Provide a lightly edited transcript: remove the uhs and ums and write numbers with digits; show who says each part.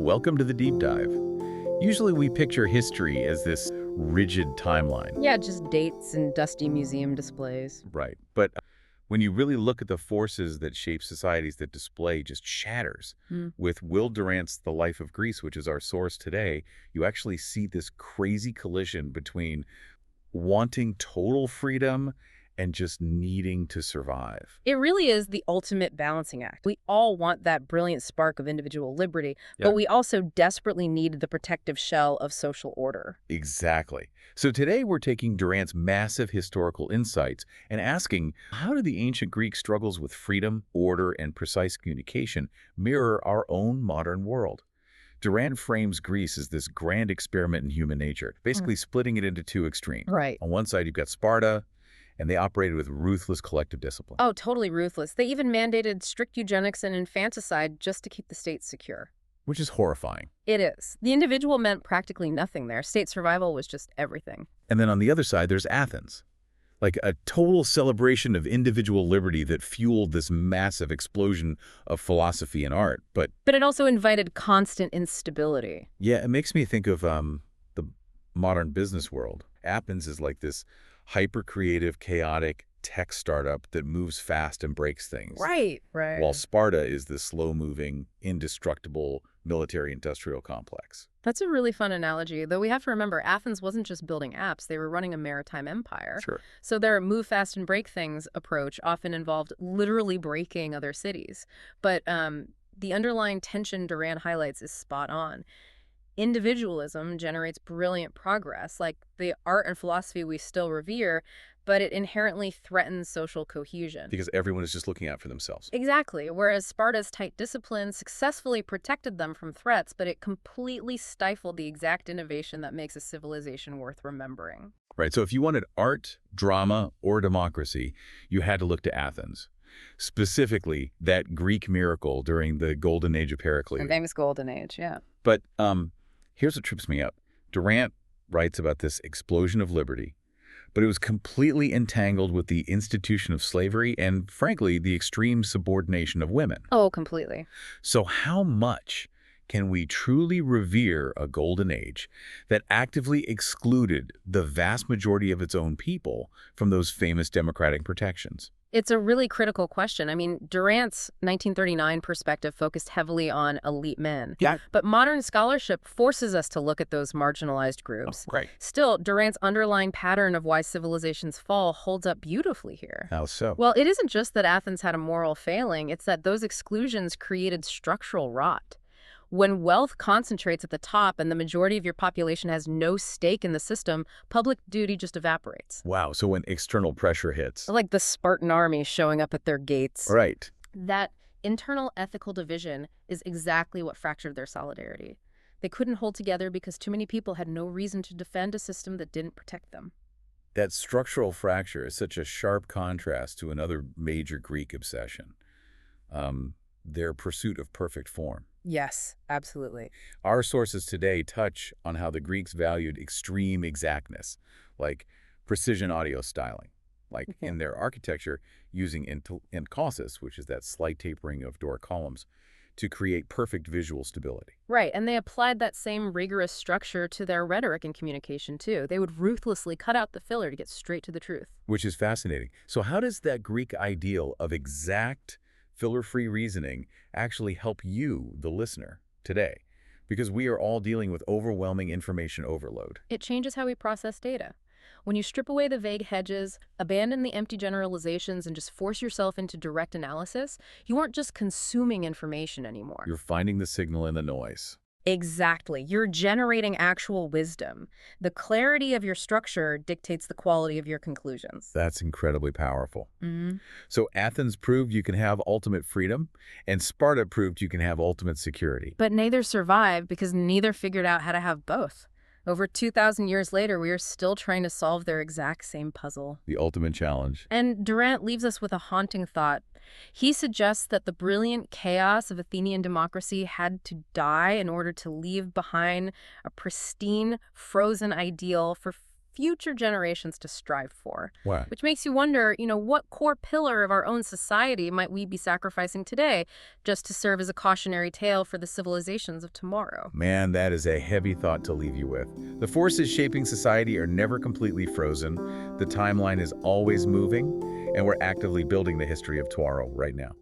Speaker 1: Welcome to the deep dive. Usually we picture history as this rigid timeline.
Speaker 2: Yeah, just dates and dusty museum displays.
Speaker 1: Right. But when you really look at the forces that shape societies, that display just shatters. With Will Durant's The Life of Greece, which is our source today, you actually see this crazy collision between wanting total freedom and just needing to survive.
Speaker 2: It really is the ultimate balancing act. We all want that brilliant spark of individual liberty, but we also desperately need the protective shell of social order.
Speaker 1: Exactly. So today we're taking Durant's massive historical insights and asking, how do the ancient Greek struggles with freedom, order, and precise communication mirror our own modern world? Durant frames Greece as this grand experiment in human nature, basically splitting it into two extremes.
Speaker 2: Right.
Speaker 1: On one side, you've got Sparta, and they operated with ruthless collective discipline.
Speaker 2: Oh, totally ruthless. They even mandated strict eugenics and infanticide just to keep the state secure.
Speaker 1: Which is horrifying.
Speaker 2: It is. The individual meant practically nothing there. State survival was just everything.
Speaker 1: And then on the other side, there's Athens. Like a total celebration of individual liberty that fueled this massive explosion of philosophy and art. But
Speaker 2: it also invited constant instability.
Speaker 1: yeah, it makes me think of the modern business world. Athens is like this hyper-creative, chaotic tech startup that moves fast and breaks things.
Speaker 2: Right.
Speaker 1: While Sparta is the slow-moving, indestructible military-industrial complex.
Speaker 2: That's a really fun analogy, though we have to remember Athens wasn't just building apps, they were running a maritime empire.
Speaker 1: Sure.
Speaker 2: So their move fast and break things approach often involved literally breaking other cities. But the underlying tension Durant highlights is spot on. Individualism generates brilliant progress, like the art and philosophy we still revere, but it inherently threatens social cohesion.
Speaker 1: Because everyone is just looking out for themselves.
Speaker 2: Exactly, whereas Sparta's tight discipline successfully protected them from threats, but it completely stifled the exact innovation that makes a civilization worth remembering.
Speaker 1: Right, so if you wanted art, drama, or democracy, you had to look to Athens. Specifically, that Greek miracle during the Golden Age of Pericles.
Speaker 2: The famous Golden Age, yeah.
Speaker 1: But here's what trips me up. Durant writes about this explosion of liberty, but it was completely entangled with the institution of slavery and, frankly, the extreme subordination of women.
Speaker 2: Oh, completely.
Speaker 1: So how much can we truly revere a golden age that actively excluded the vast majority of its own people from those famous democratic protections?
Speaker 2: It's a really critical question. I mean, Durant's 1939 perspective focused heavily on elite men.
Speaker 1: Yeah.
Speaker 2: But modern scholarship forces us to look at those marginalized groups.
Speaker 1: Oh, right.
Speaker 2: Still, Durant's underlying pattern of why civilizations fall holds up beautifully here.
Speaker 1: How so?
Speaker 2: Well, it isn't just that Athens had a moral failing, it's that those exclusions created structural rot. When wealth concentrates at the top and the majority of your population has no stake in the system, public duty just evaporates.
Speaker 1: Wow, so when external pressure hits.
Speaker 2: Like the Spartan army showing up at their gates.
Speaker 1: Right.
Speaker 2: That internal ethical division is exactly what fractured their solidarity. They couldn't hold together because too many people had no reason to defend a system that didn't protect them.
Speaker 1: That structural fracture is such a sharp contrast to another major Greek obsession, their pursuit of perfect form.
Speaker 2: Yes, absolutely.
Speaker 1: Our sources today touch on how the Greeks valued extreme exactness, like precision audio styling, like in their architecture using encausis, which is that slight tapering of door columns, to create perfect visual stability.
Speaker 2: Right, and they applied that same rigorous structure to their rhetoric and communication, too. They would ruthlessly cut out the filler to get straight to the truth.
Speaker 1: Which is fascinating. So how does that Greek ideal of exact filler-free reasoning actually help you, the listener, today? Because we are all dealing with overwhelming information overload.
Speaker 2: It changes how we process data. When you strip away the vague hedges, abandon the empty generalizations, and just force yourself into direct analysis, you aren't just consuming information anymore.
Speaker 1: You're finding the signal in the noise.
Speaker 2: Exactly. You're generating actual wisdom. The clarity of your structure dictates the quality of your conclusions.
Speaker 1: That's incredibly powerful. So Athens proved you can have ultimate freedom, and Sparta proved you can have ultimate security.
Speaker 2: But neither survived because neither figured out how to have both. Over 2,000 years later, we are still trying to solve their exact same puzzle.
Speaker 1: The ultimate challenge.
Speaker 2: And Durant leaves us with a haunting thought. He suggests that the brilliant chaos of Athenian democracy had to die in order to leave behind a pristine, frozen ideal for future generations to strive for.
Speaker 1: Wow.
Speaker 2: Which makes you wonder, what core pillar of our own society might we be sacrificing today just to serve as a cautionary tale for the civilizations of tomorrow?
Speaker 1: Man, that is a heavy thought to leave you with. The forces shaping society are never completely frozen. The timeline is always moving, and we're actively building the history of tomorrow right now.